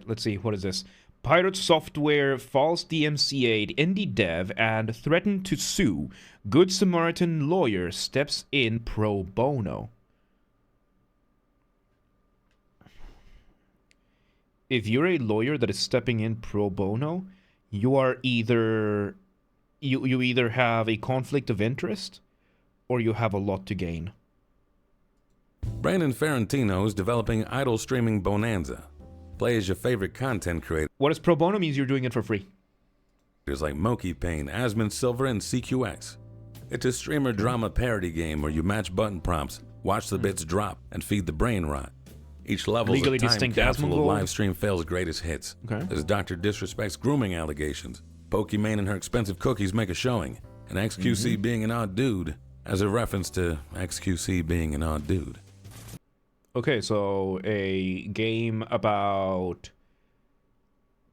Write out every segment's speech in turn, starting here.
let's see, what is this? Pirate Software false DMCA'd indie dev and threatened to sue. Good Samaritan lawyer steps in pro bono. If you're a lawyer that is stepping in pro bono, you are either you either have a conflict of interest or you have a lot to gain. Brandon Ferrantino is developing idle streaming bonanza. Play as your favorite content creator. What does pro bono means? You're doing it for free. There's like Moki Payne, Asmon Silver, and CQX. It's a streamer drama parody game where you match button prompts, watch the bits drop, and feed the brain rot. Each level is a time capsule of live stream fails greatest hits. Okay. There's Dr. Disrespect's grooming allegations. Pokimane and her expensive cookies make a showing. And XQC being an odd dude as a reference to XQC being an odd dude. Okay, so a game about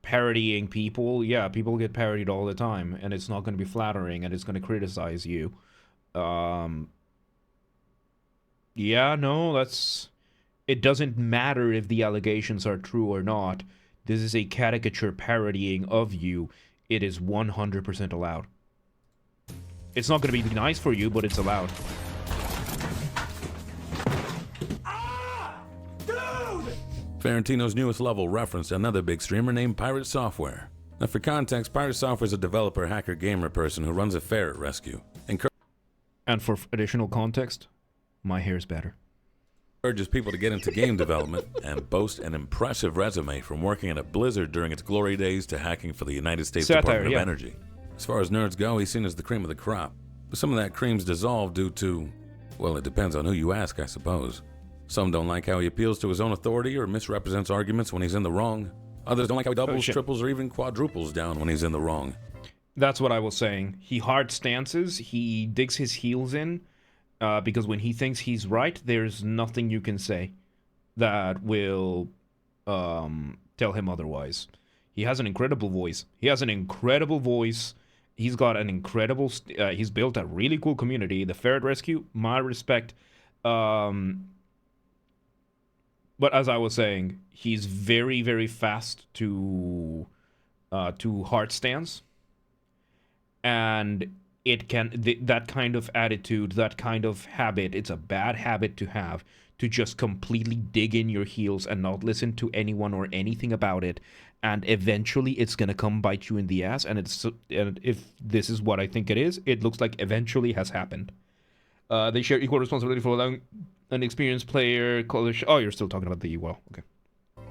parodying people. Yeah, people get parodied all the time, and it's not going to be flattering, and it's going to criticize you. Yeah, no, that's... It doesn't matter if the allegations are true or not. This is a caricature parodying of you. It is 100% allowed. It's not going to be nice for you, but it's allowed. Ferrantino's newest level referenced another big streamer named Pirate Software. Now for context, Pirate Software is a developer, hacker, gamer person who runs a ferret rescue. And for additional context, my hair's better. Urges people to get into game development and boast an impressive resume from working at a Blizzard during its glory days to hacking for the United States Department of Energy. As far as nerds go, he's seen as the cream of the crop. But some of that cream's dissolved due to, well, it depends on who you ask, I suppose. Some don't like how he appeals to his own authority or misrepresents arguments when he's in the wrong. Others don't like how he doubles, triples, or even quadruples down when he's in the wrong. That's what I was saying. He hard stances, he digs his heels in, because when he thinks he's right, there's nothing you can say that will tell him otherwise. He has an incredible voice. He's got an incredible... he's built a really cool community. The Ferret Rescue, my respect. But as I was saying, he's very, very fast to hard stance. And it can... that kind of attitude, that kind of habit, it's a bad habit to have, to just completely dig in your heels and not listen to anyone or anything about it. And eventually it's going to come bite you in the ass. And if this is what I think it is, it looks like eventually has happened. They share equal responsibility for allowing an experienced player... Oh, you're still talking about the... Well, okay.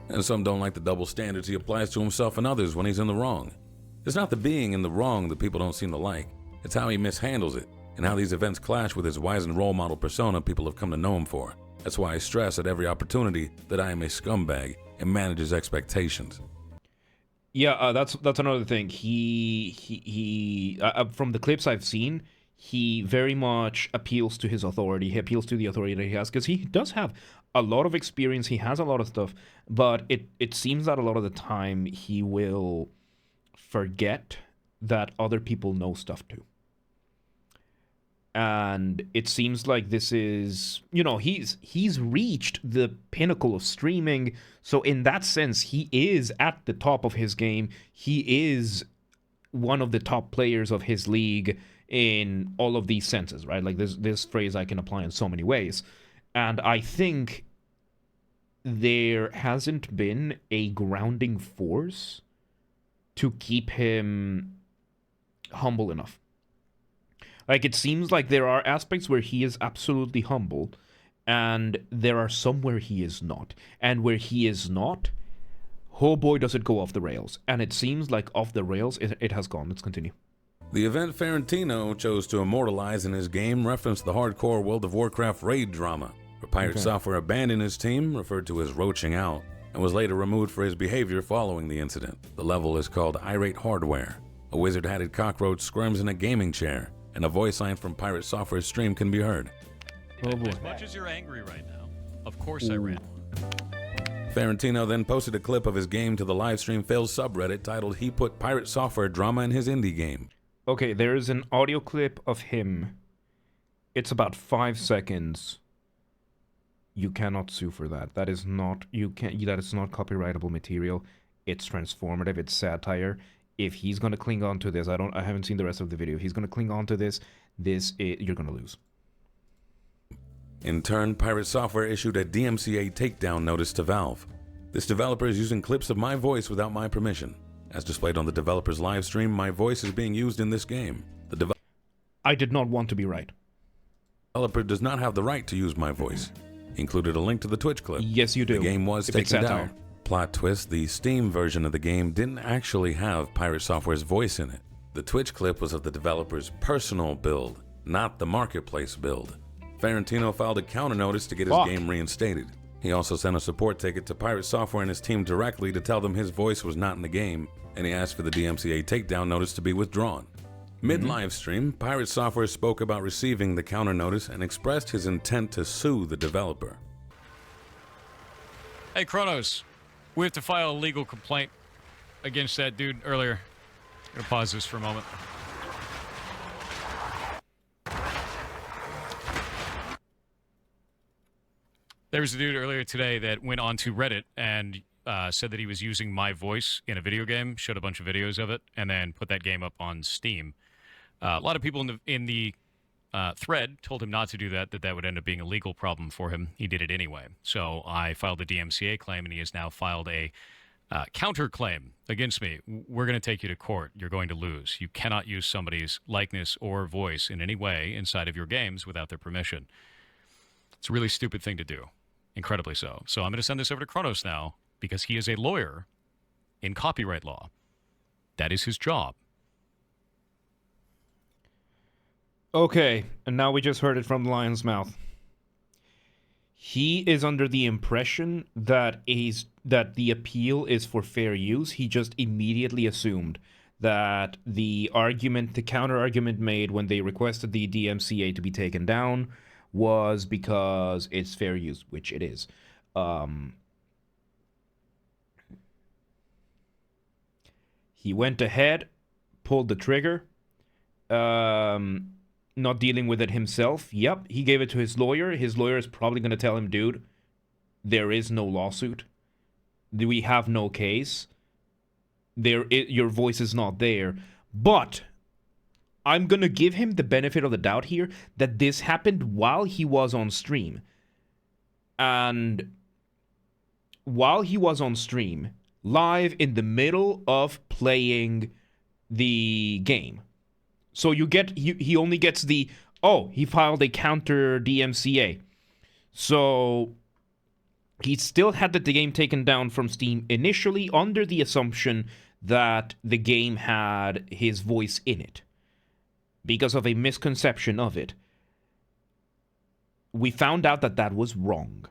And some don't like the double standards he applies to himself and others when he's in the wrong. It's not the being in the wrong that people don't seem to like. It's how he mishandles it, and how these events clash with his wizened role model persona people have come to know him for. That's why I stress at every opportunity that I am a scumbag and manages expectations. Yeah, that's another thing. He from the clips I've seen, he very much appeals to his authority. He appeals to the authority that he has, because he does have a lot of experience. He has a lot of stuff, but it seems that a lot of the time he will forget that other people know stuff too. And it seems like this is, you know, he's reached the pinnacle of streaming. So in that sense, he is at the top of his game. He is one of the top players of his league in all of these senses, right? Like this phrase I can apply in so many ways. And I think there hasn't been a grounding force to keep him humble enough. Like, it seems like there are aspects where he is absolutely humble, and there are some where he is not. And where he is not, oh boy, does it go off the rails. And it seems like off the rails, it has gone. Let's continue. The event Ferrantino chose to immortalize in his game referenced the hardcore World of Warcraft raid drama, where Pirate Software abandoned his team, referred to as roaching out, and was later removed for his behavior following the incident. The level is called Irate Hardware. A wizard-hatted cockroach squirms in a gaming chair, and a voice line from Pirate Software's stream can be heard. Oh boy. As much as you're angry right now, of course I ran one. Ferrantino then posted a clip of his game to the livestream fails subreddit titled "He Put Pirate Software Drama in His Indie Game." Okay, there's an audio clip of him. It's about 5 seconds. You cannot sue for that. That is not that is not copyrightable material. It's transformative, it's satire. If he's gonna cling on to this, I haven't seen the rest of the video. If he's gonna cling on to this, you're gonna lose. In turn, Pirate Software issued a DMCA takedown notice to Valve. This developer is using clips of my voice without my permission. As displayed on the developer's live stream, my voice is being used in this game. I did not want to be right. The developer does not have the right to use my voice. He included a link to the Twitch clip. Yes, you do. The game was taken down. Plot twist, the Steam version of the game didn't actually have Pirate Software's voice in it. The Twitch clip was of the developer's personal build, not the marketplace build. Ferrantino filed a counter notice to get his game reinstated. He also sent a support ticket to Pirate Software and his team directly to tell them his voice was not in the game, and he asked for the DMCA takedown notice to be withdrawn. Mid-live stream, Pirate Software spoke about receiving the counter notice and expressed his intent to sue the developer. Hey, Kronos, we have to file a legal complaint against that dude earlier. I'm gonna pause this for a moment. There was a dude earlier today that went onto Reddit and said that he was using my voice in a video game, showed a bunch of videos of it, and then put that game up on Steam. A lot of people in the thread told him not to do that, that would end up being a legal problem for him. He did it anyway. So I filed a DMCA claim, and he has now filed a counterclaim against me. We're going to take you to court. You're going to lose. You cannot use somebody's likeness or voice in any way inside of your games without their permission. It's a really stupid thing to do. Incredibly so. So I'm going to send this over to Kronos now because he is a lawyer in copyright law. That is his job. Okay, and now we just heard it from the lion's mouth. He is under the impression that the appeal is for fair use. He just immediately assumed that the counter-argument made when they requested the DMCA to be taken down was because it's fair use, which it is. He went ahead, pulled the trigger, not dealing with it himself. Yep, he gave it to his lawyer. His lawyer is probably going to tell him, dude, there is no lawsuit. We have no case. Your voice is not there. But I'm going to give him the benefit of the doubt here that this happened while he was on stream. And while he was on stream, live in the middle of playing the game. So he only gets the, he filed a counter DMCA. So he still had the game taken down from Steam initially under the assumption that the game had his voice in it, because of a misconception of it. We found out that was wrong.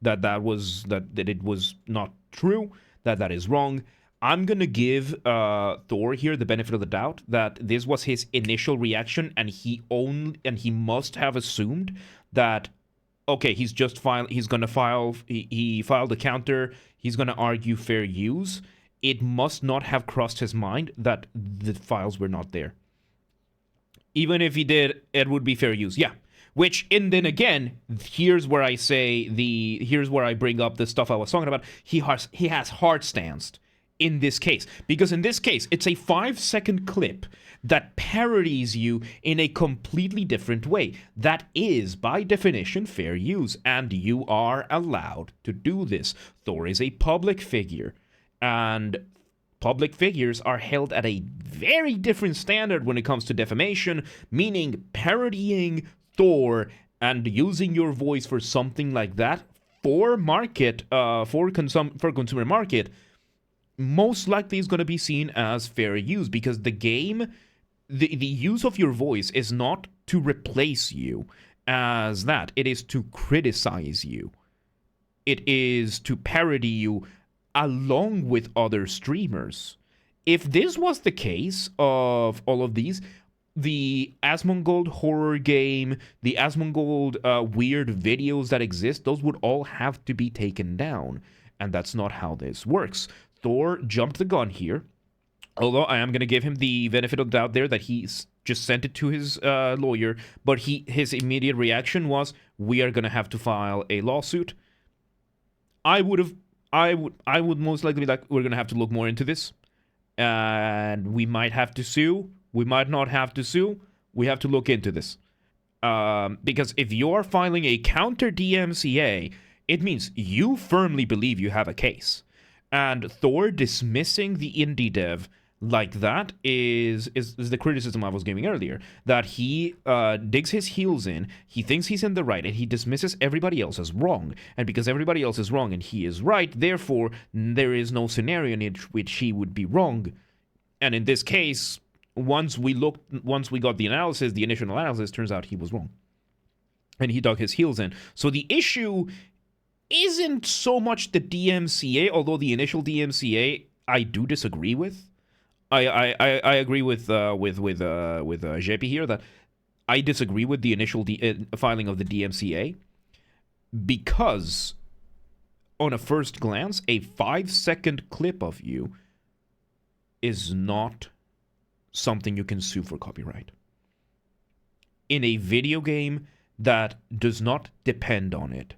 That it was not true. That is wrong. I'm gonna give Thor here the benefit of the doubt that this was his initial reaction, and he must have assumed that, okay, he filed a counter, he's gonna argue fair use. It must not have crossed his mind that the files were not there. Even if he did, it would be fair use. Yeah. Which, and then again, here's where I bring up the stuff I was talking about. He has hard stanced in this case. Because in this case, it's a 5-second clip that parodies you in a completely different way. That is, by definition, fair use. And you are allowed to do this. Thor is a public figure. And public figures are held at a very different standard when it comes to defamation, meaning parodying Thor and using your voice for something like that for consumer market most likely is going to be seen as fair use, because the game, the use of your voice is not to replace you as that. It is to criticize you. It is to parody you along with other streamers. If this was the case of all of these, the Asmongold horror game, the Asmongold weird videos that exist, those would all have to be taken down. And that's not how this works. Thor jumped the gun here, Although I am going to give him the benefit of the doubt there that he's just sent it to his lawyer, but his immediate reaction was, we are going to have to file a lawsuit. I would most likely be like, we're going to have to look more into this. And we might have to sue. We might not have to sue. We have to look into this. Because if you're filing a counter DMCA, it means you firmly believe you have a case. And Thor dismissing the indie dev like that is the criticism I was giving earlier. That he digs his heels in, he thinks he's in the right, and he dismisses everybody else as wrong. And because everybody else is wrong and he is right, therefore, there is no scenario in which he would be wrong. And in this case, once we got the analysis, the initial analysis, turns out he was wrong. And he dug his heels in. So the issue isn't so much the DMCA, although the initial DMCA I do disagree with. I agree with JP here that I disagree with the initial filing of the DMCA because on a first glance, a 5-second clip of you is not something you can sue for copyright. In a video game that does not depend on it,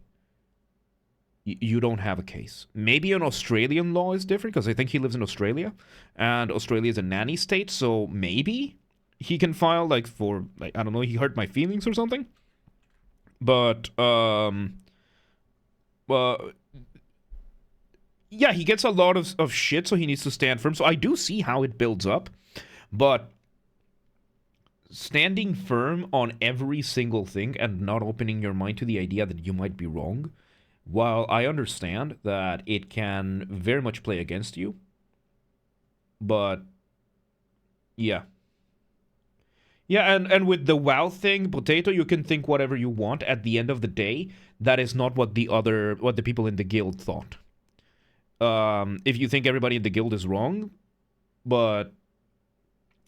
you don't have a case. Maybe an Australian law is different because I think he lives in Australia, and Australia is a nanny state, so maybe he can file I don't know, he hurt my feelings or something. But yeah, he gets a lot of shit, so he needs to stand firm. So I do see how it builds up, but standing firm on every single thing and not opening your mind to the idea that you might be wrong, while I understand that it can very much play against you, but yeah. Yeah, and with the WoW thing, Potato, you can think whatever you want. At the end of the day, that is not what the people in the guild thought. If you think everybody in the guild is wrong, but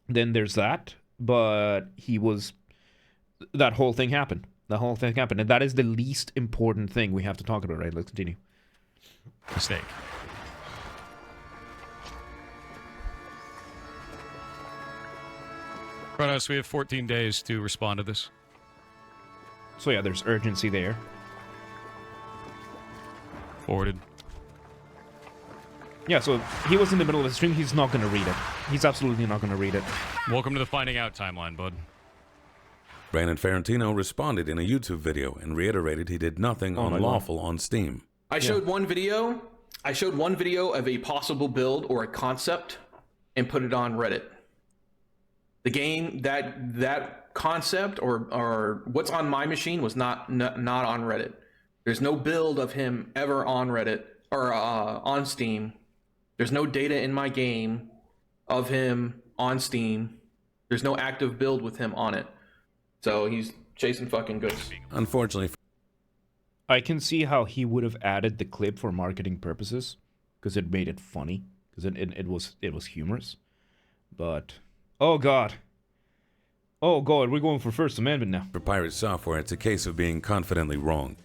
then there's that. But that whole thing happened. The whole thing happened, and that is the least important thing we have to talk about, right? Let's continue. Mistake. Kronos, we have 14 days to respond to this. So yeah, there's urgency there. Forwarded. Yeah, so he was in the middle of the stream. He's not going to read it. He's absolutely not going to read it. Welcome to the Finding Out timeline, bud. Brandon Ferrantino responded in a YouTube video and reiterated he did nothing unlawful on Steam. I showed one video. I showed one video of a possible build or a concept and put it on Reddit. The game, that concept or what's on my machine was not on Reddit. There's no build of him ever on Reddit or on Steam. There's no data in my game of him on Steam. There's no active build with him on it. So he's chasing fucking ghosts. Unfortunately, I can see how he would have added the clip for marketing purposes because it made it funny because it was humorous. But oh god, we're going for First Amendment now. For Pirate Software, it's a case of being confidently wrong.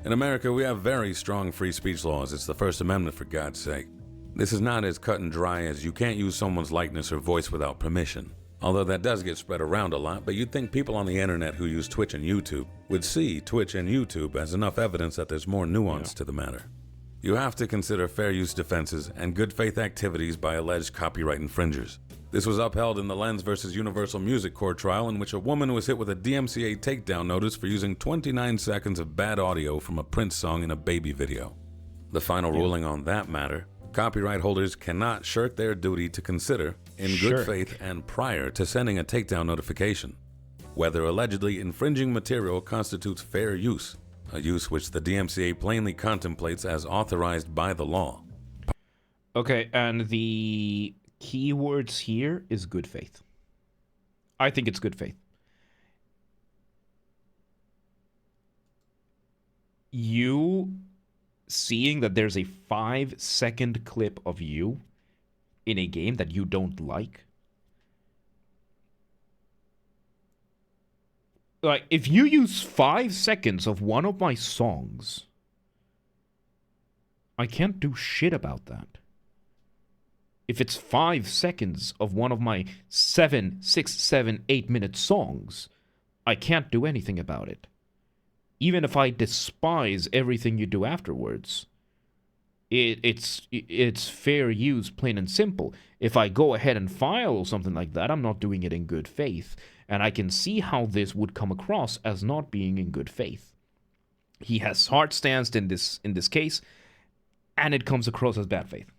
In America, we have very strong free speech laws. It's the First Amendment, for God's sake. This is not as cut and dry as you can't use someone's likeness or voice without permission. Although that does get spread around a lot, but you'd think people on the internet who use Twitch and YouTube would see Twitch and YouTube as enough evidence that there's more nuance to the matter. You have to consider fair use defenses and good faith activities by alleged copyright infringers. This was upheld in the Lens vs. Universal Music Court trial, in which a woman was hit with a DMCA takedown notice for using 29 seconds of bad audio from a Prince song in a baby video. The final ruling on that matter: copyright holders cannot shirk their duty to consider, in good faith and prior to sending a takedown notification, whether allegedly infringing material constitutes fair use, a use which the DMCA plainly contemplates as authorized by the law. Okay, and the keywords here is good faith. I think it's good faith. You seeing that there's a 5-second clip of you in a game that you don't like. Like, if you use 5 seconds of one of my songs, I can't do shit about that. If it's 5 seconds of one of my 7, 6, 7, 8-minute songs, I can't do anything about it. Even if I despise everything you do afterwards, it's fair use, plain and simple. If I go ahead and file something like that, I'm not doing it in good faith. And I can see how this would come across as not being in good faith. He has hard stance in this case, and it comes across as bad faith.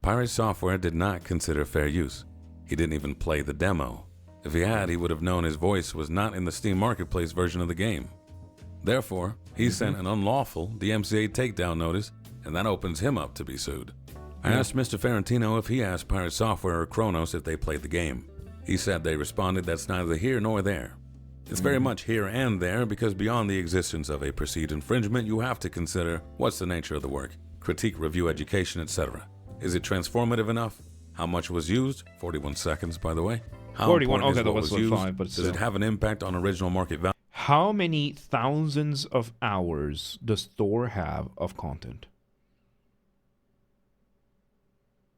Pirate Software did not consider fair use. He didn't even play the demo. If he had, he would have known his voice was not in the Steam Marketplace version of the game. Therefore, he sent an unlawful DMCA takedown notice, and that opens him up to be sued. I asked Mr. Ferrantino if he asked Pirate Software or Kronos if they played the game. He said they responded that's neither here nor there. It's very much here and there because beyond the existence of a perceived infringement, you have to consider what's the nature of the work, critique, review, education, etc. Is it transformative enough? How much was used? 41 seconds, by the way. How 41, important okay, is that what was was used? 5, but Does it have an impact on original market value? How many thousands of hours does Thor have of content?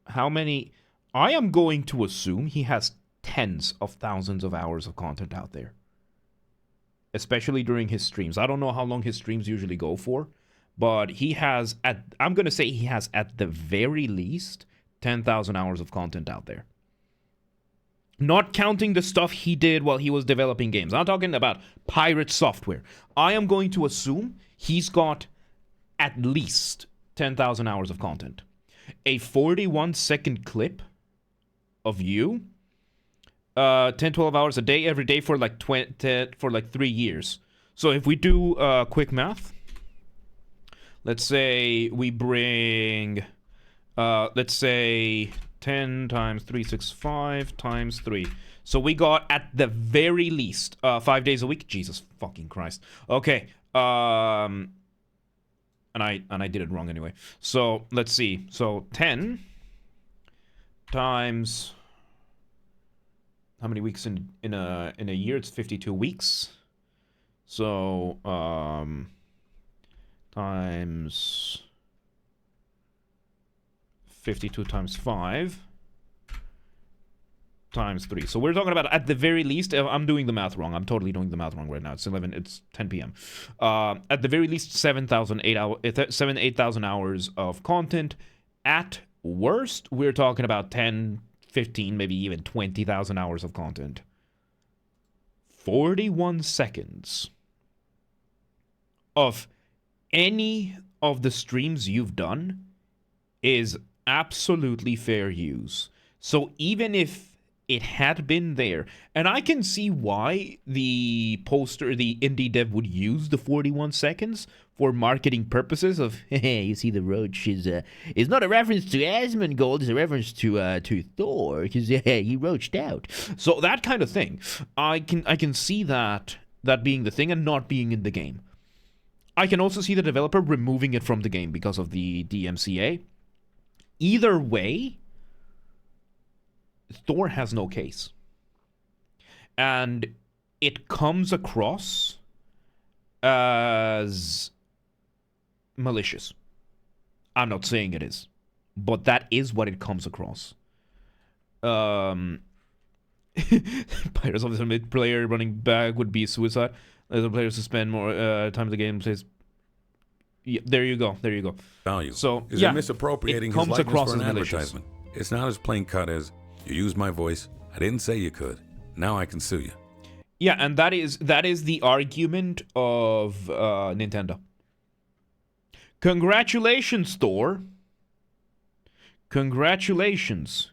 How many? I am going to assume he has tens of thousands of hours of content out there. Especially during his streams. I don't know how long his streams usually go for, but he has, I'm going to say he has at the very least 10,000 hours of content out there. Not counting the stuff he did while he was developing games. I'm talking about pirate software. I am going to assume he's got at least 10,000 hours of content. A 41-second clip of you, 10-12 hours a day every day for like 3 years. So if we do quick math, let's say we bring let's say 10 times 365 times 3. So we got at the very least 5 days a week. Jesus fucking Christ. Okay. And I did it wrong anyway. So let's see. So 10 times, how many weeks in a year? It's 52 weeks. So times 52 times 5 times 3. So we're talking about at the very least, I'm doing the math wrong. I'm totally doing the math wrong right now. It's 10 p.m. At the very least 8,000 hours of content. At worst, we're talking about 10, 15, maybe even 20,000 hours of content. 41 seconds of any of the streams you've done is absolutely fair use. So even if it had been there, and I can see why the indie dev would use the 41 seconds for marketing purposes of, hey, you see the roach is not a reference to Asmongold, it's a reference to Thor, because he roached out. So that kind of thing. I can see that being the thing and not being in the game. I can also see the developer removing it from the game because of the DMCA. Either way, Thor has no case. And it comes across as malicious. I'm not saying it is, but that is what it comes across. Pirates of the mid-player running back would be suicide. The players to spend more time in the game says, yeah, there you go. Value. So is it misappropriating his likeness across for an as malicious. advertisement? It's not as plain cut as, you used my voice, I didn't say you could, now I can sue you. Yeah, and that is the argument of Nintendo. Congratulations, Thor. Congratulations.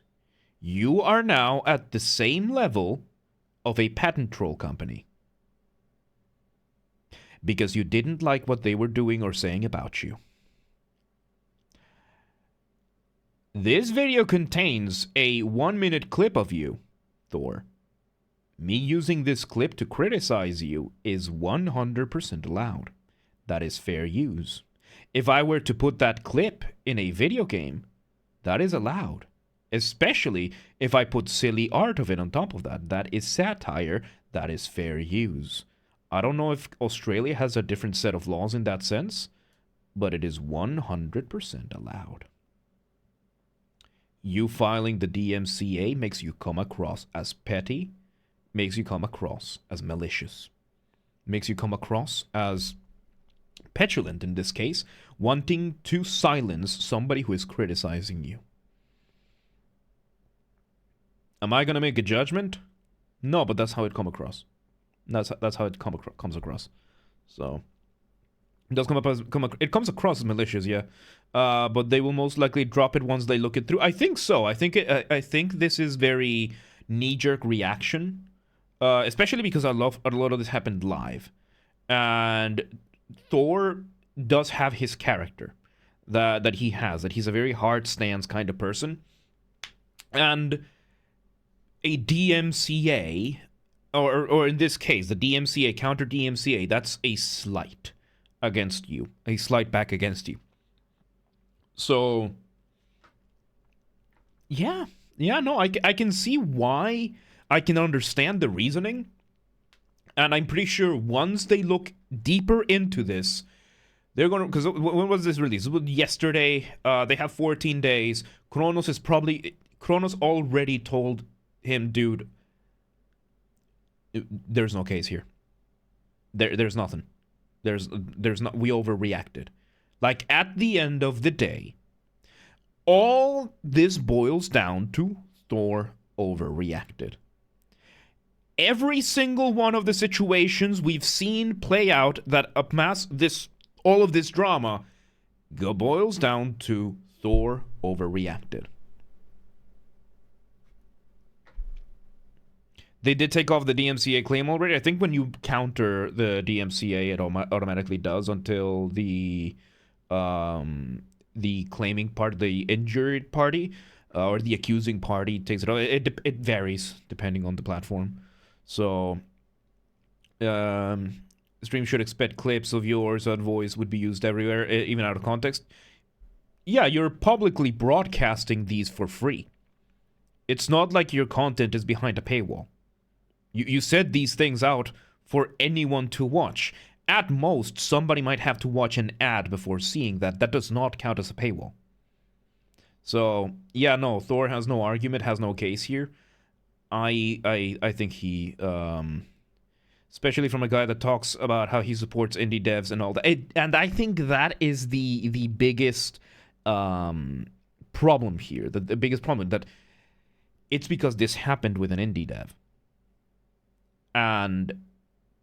You are now at the same level of a patent troll company. Because you didn't like what they were doing or saying about you. This video contains a 1-minute clip of you, Thor. Me using this clip to criticize you is 100% allowed. That is fair use. If I were to put that clip in a video game, that is allowed. Especially if I put silly art of it on top of that. That is satire. That is fair use. I don't know if Australia has a different set of laws in that sense, but it is 100% allowed. You filing the DMCA makes you come across as petty, makes you come across as malicious, makes you come across as petulant in this case, wanting to silence somebody who is criticizing you. Am I gonna make a judgment? No, but that's how it come across. That's how it comes across. So it does it comes across as malicious, yeah. But they will most likely drop it once they look it through. I think so. I think this is very knee-jerk reaction, especially because a lot of this happened live, and Thor does have his character that he has. That he's a very hard stance kind of person, and a DMCA, or in this case, the DMCA, counter DMCA, that's a slight against you. A slight back against you. So, yeah, no, I can see why. I can understand the reasoning. And I'm pretty sure once they look deeper into this, they're going to... Because when was this released? It was yesterday. They have 14 days. Kronos already told him, dude, there's no case here. There's nothing. There's not. We overreacted. Like, at the end of the day, all this boils down to Thor overreacted. Every single one of the situations we've seen play out that amass all of this drama boils down to Thor overreacted. They did take off the DMCA claim already. I think when you counter the DMCA, it automatically does until the claiming part, the injured party, or the accusing party takes it off. It varies depending on the platform. So, stream should expect clips of yours or voice would be used everywhere, even out of context. Yeah, you're publicly broadcasting these for free. It's not like your content is behind a paywall. You said these things out for anyone to watch. At most, somebody might have to watch an ad before seeing that. That does not count as a paywall. So, yeah, no, Thor has no argument, has no case here. I think he, especially from a guy that talks about how he supports indie devs and all that. And I think that is the biggest problem here. The biggest problem, that it's because this happened with an indie dev. And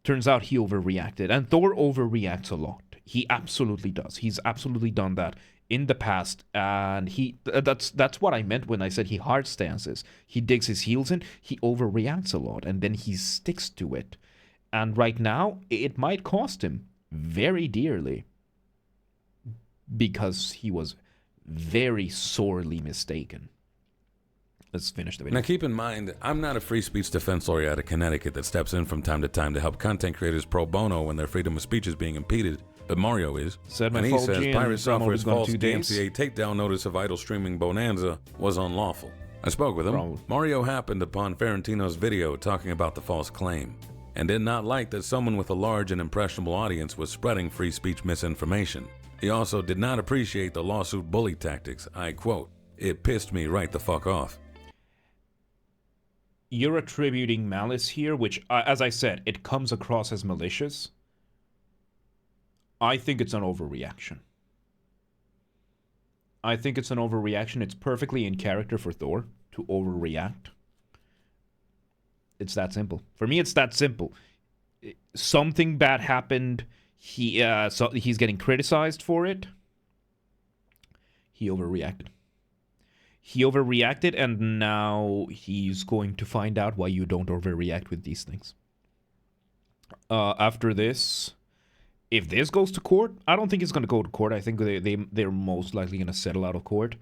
turns out he overreacted. And Thor overreacts a lot. He absolutely does. He's absolutely done that in the past. And that's what I meant when I said he hard stances. He digs his heels in. He overreacts a lot. And then he sticks to it. And right now, it might cost him very dearly. Because he was very sorely mistaken. Let's finish the video. Now keep in mind, I'm not a free speech defense lawyer out of Connecticut that steps in from time to time to help content creators pro bono when their freedom of speech is being impeded, but Mario is. When he says Pirate Software's false DMCA takedown notice of idle streaming bonanza was unlawful. I spoke with him. Mario happened upon Ferentino's video talking about the false claim, and did not like that someone with a large and impressionable audience was spreading free speech misinformation. He also did not appreciate the lawsuit bully tactics. I quote, "It pissed me right the fuck off." You're attributing malice here, which, as I said, it comes across as malicious. I think it's an overreaction. It's perfectly in character for Thor to overreact. It's that simple. For me, it's that simple. Something bad happened. So he's getting criticized for it. He overreacted. And now he's going to find out why you don't overreact with these things. After this, if this goes to court, I don't think it's going to go to court. I think they're most likely going to settle out of court.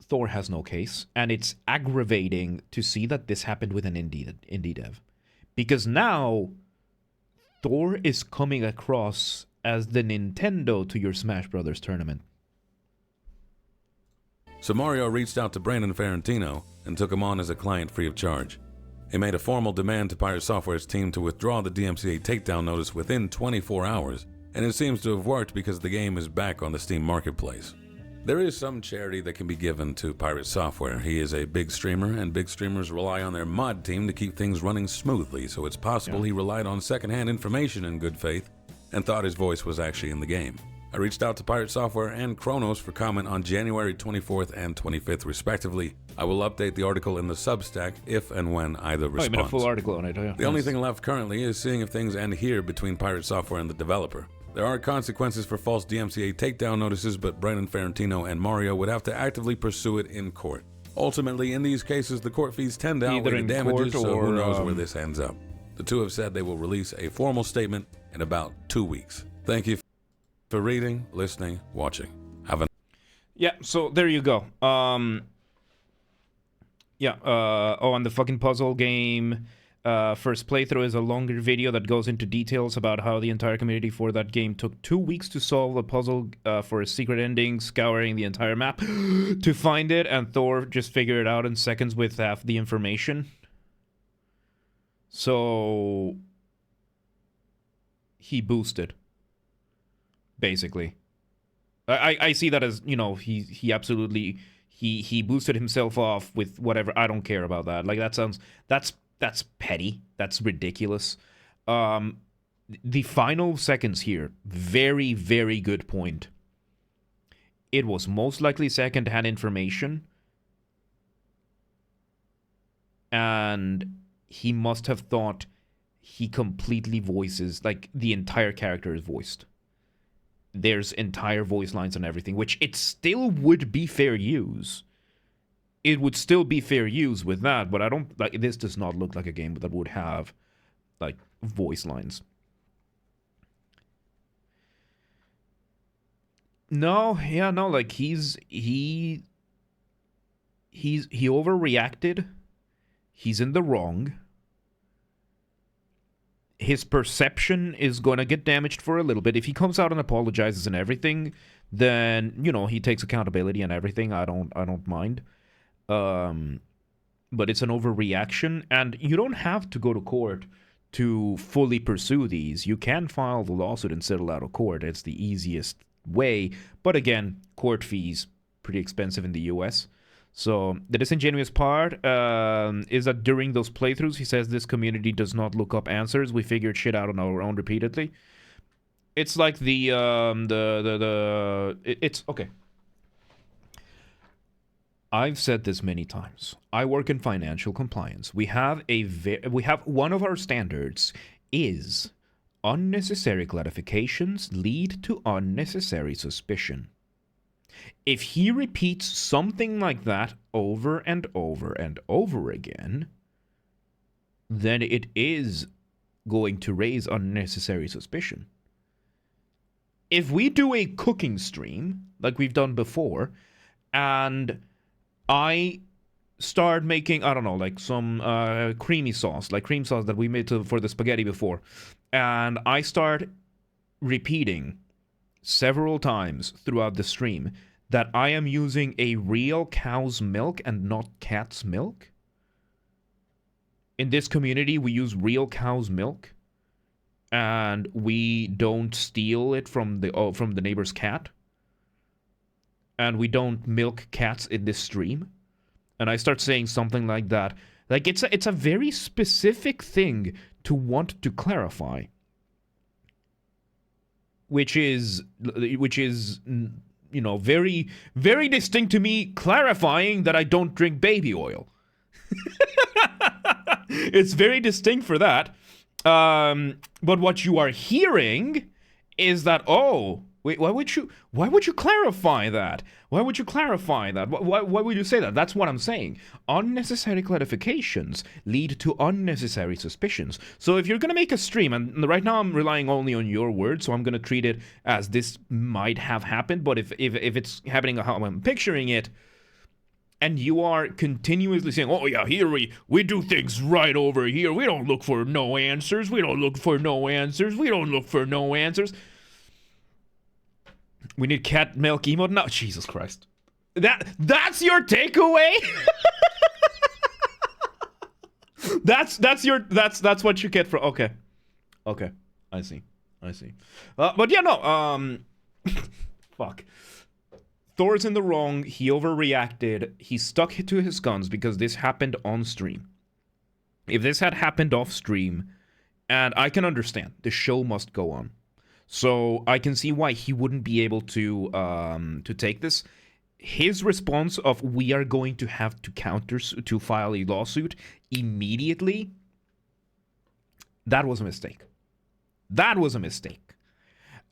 Thor has no case, and it's aggravating to see that this happened with an indie dev. Because now, Thor is coming across as the Nintendo to your Smash Brothers tournament. So Mario reached out to Brandon Ferentino and took him on as a client free of charge. He made a formal demand to Pirate Software's team to withdraw the DMCA takedown notice within 24 hours, and it seems to have worked because the game is back on the Steam marketplace. There is some charity that can be given to Pirate Software. He is a big streamer, and big streamers rely on their mod team to keep things running smoothly, so it's possible he relied on secondhand information in good faith and thought his voice was actually in the game. I reached out to Pirate Software and Kronos for comment on January 24th and 25th, respectively. I will update the article in the Substack if and when either responds. You made a full article on it, yeah. The only thing left currently is seeing if things end here between Pirate Software and the developer. There are consequences for false DMCA takedown notices, but Brandon Ferrantino and Mario would have to actively pursue it in court. Ultimately, in these cases, the court fees tend to outweigh the damages, so who knows where this ends up. The two have said they will release a formal statement in about 2 weeks. Thank you for reading, listening, watching. Have a... Yeah, so there you go. On the fucking puzzle game... first playthrough is a longer video that goes into details about how the entire community for that game took 2 weeks to solve a puzzle for a secret ending, scouring the entire map to find it, and Thor just figured it out in seconds with half the information. So he boosted, basically. I see that as, you know, he absolutely he boosted himself off with whatever. I don't care about that. Like, that's petty. That's ridiculous. The final seconds here, very, very good point. It was most likely second-hand information. And he must have thought he completely voices, like, the entire character is voiced. There's entire voice lines and everything, which it still would be fair use. It would still be fair use with that, but I don't, like, this does not look like a game that would have, like, voice lines. No, yeah, no, like, he overreacted. He's in the wrong. His perception is going to get damaged for a little bit. If he comes out and apologizes and everything, then, you know, he takes accountability and everything. I don't mind. But it's an overreaction, and you don't have to go to court to fully pursue these. You can file the lawsuit and settle out of court. It's the easiest way. But again, court fees, pretty expensive in the US. So the disingenuous part is that during those playthroughs, he says this community does not look up answers. We figured shit out on our own repeatedly. It's like it's okay. I've said this many times. I work in financial compliance. We have one of our standards is unnecessary clarifications lead to unnecessary suspicion. If he repeats something like that over and over and over again, then it is going to raise unnecessary suspicion. If we do a cooking stream, like we've done before, and I start making, I don't know, like some creamy sauce, like cream sauce that we made for the spaghetti before, and I start repeating several times throughout the stream that I am using a real cow's milk and not cat's milk. In this community, we use real cow's milk, and we don't steal it from the neighbor's cat. And we don't milk cats in this stream. And I start saying something like that. Like, it's a very specific thing to want to clarify. Which is, you know, very, very distinct to me, clarifying that I don't drink baby oil. It's very distinct for that. But what you are hearing is that, oh, wait, why would you clarify that? Why would you clarify that? Why would you say that? That's what I'm saying. Unnecessary clarifications lead to unnecessary suspicions. So if you're going to make a stream, and right now I'm relying only on your words, so I'm going to treat it as this might have happened, but if it's happening how I'm picturing it, and you are continuously saying, oh yeah, here we do things right over here. We don't look for no answers. We don't look for no answers. We don't look for no answers. We need cat milk emote now. Jesus Christ. That's your takeaway? that's what you get from. Okay. I see. But yeah, no. Fuck. Thor's in the wrong. He overreacted. He stuck to his guns because this happened on stream. If this had happened off stream, and I can understand, the show must go on. So I can see why he wouldn't be able to take this. His response of we are going to have to file a lawsuit immediately, that was a mistake. That was a mistake.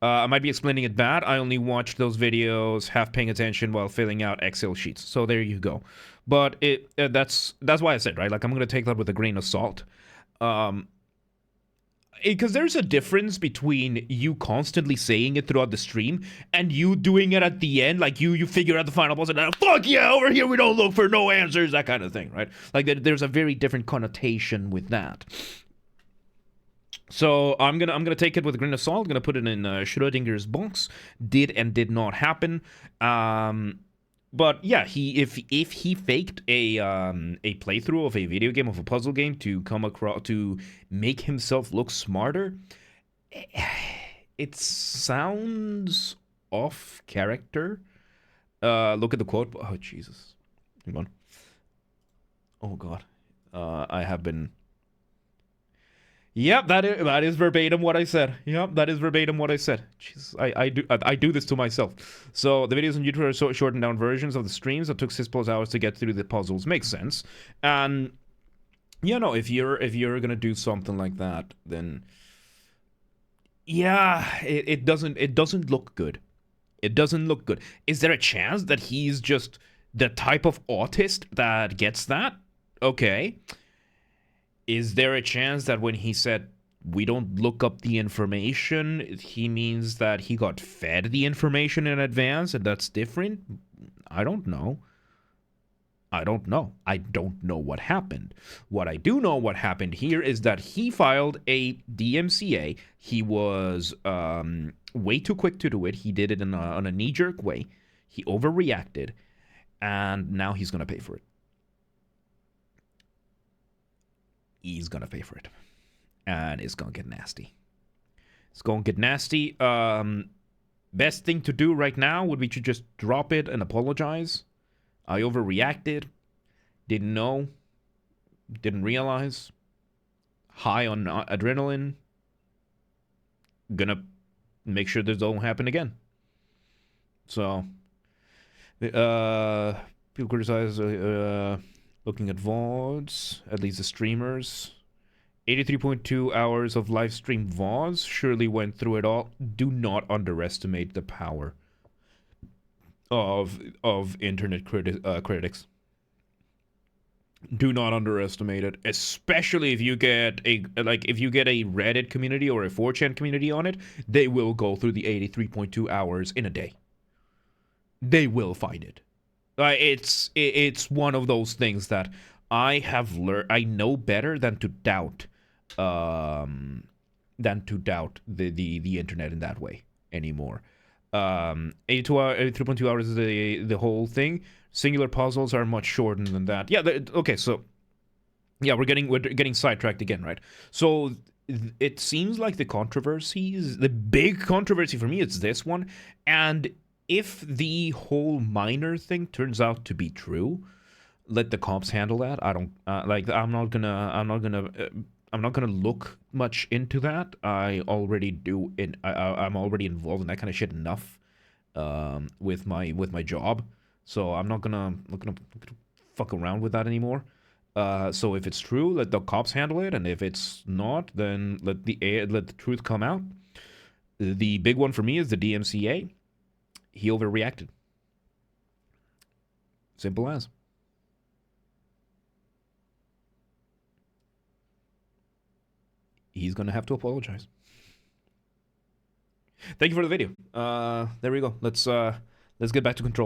I might be explaining it bad. I only watched those videos, half paying attention while filling out Excel sheets. So there you go. But that's why I said, right? Like, I'm going to take that with a grain of salt. Because there's a difference between you constantly saying it throughout the stream and you doing it at the end. Like, you figure out the final boss and fuck yeah, over here we don't look for no answers, that kind of thing, right? Like, there's a very different connotation with that. So I'm gonna take it with a grain of salt. I'm gonna put it in Schrodinger's box. Did and did not happen. But yeah, if he faked a playthrough of a video game, of a puzzle game, to come across to make himself look smarter, it sounds off character. Look at the quote. Oh Jesus, hang on. Oh God, I have been. Yep, that is verbatim what I said. Yep, that is verbatim what I said. Jesus, I do this to myself. So the videos on YouTube are shortened down versions of the streams that took 6+ hours to get through the puzzles. Makes sense. And you know, if you're gonna do something like that, then yeah, it doesn't look good. It doesn't look good. Is there a chance that he's just the type of autist that gets that? Okay. Is there a chance that when he said, we don't look up the information, he means that he got fed the information in advance and that's different? I don't know. I don't know what happened. What I do know what happened here is that he filed a DMCA. He was way too quick to do it. He did it on a knee-jerk way. He overreacted, and now he's going to pay for it. He's gonna pay for it, and it's gonna get nasty. It's gonna get nasty. Best thing to do right now would be to just drop it and apologize. I overreacted, didn't know, didn't realize, high on adrenaline. Gonna make sure this don't happen again. So, people criticize looking at VODs, at least the streamers. 83.2 hours of live stream VODs, surely went through it all. Do not underestimate the power of internet critics. Do not underestimate it, especially if you get a Reddit community or a 4chan community on it. They will go through the 83.2 hours in a day. They will find it. It's one of those things that I have learned. I know better than to doubt, the internet in that way anymore. 83.2 hours is the whole thing. Singular puzzles are much shorter than that. Yeah. Okay. So yeah, we're getting sidetracked again, right? So it seems like the big controversy for me, it's this one. And if the whole minor thing turns out to be true, let the cops handle that. I don't I'm not gonna look much into that. I already do. I'm already involved in that kind of shit enough with my job, so I'm not gonna fuck around with that anymore. So if it's true, let the cops handle it, and if it's not, then let the truth come out. The big one for me is the DMCA. He overreacted. Simple as. He's gonna have to apologize. Thank you for the video. There we go. Let's get back to control.